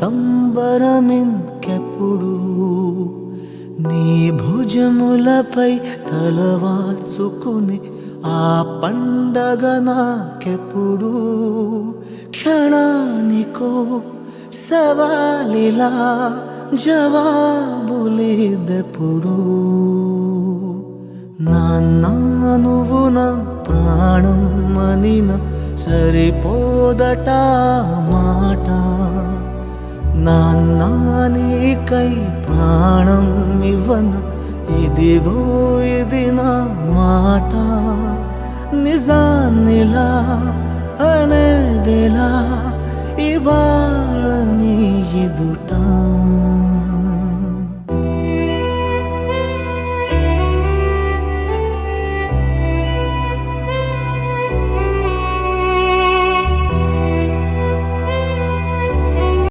సంబరమింకెప్పుడు నీ భుజములపై తలవాల్చుకుని ఆ పండగ నాకెప్పుడు క్షణానికో సవాలిలా జవాబులేదెప్పుడు నాన్నా నువ్వు నా ప్రాణం అనిన సరిపోదట మాట నాన్నా నీకై ప్రాణం ఇవ్వన ఇదిగో ఇది నా మాట నిజాన్నిలా అనేదిలా ఇవా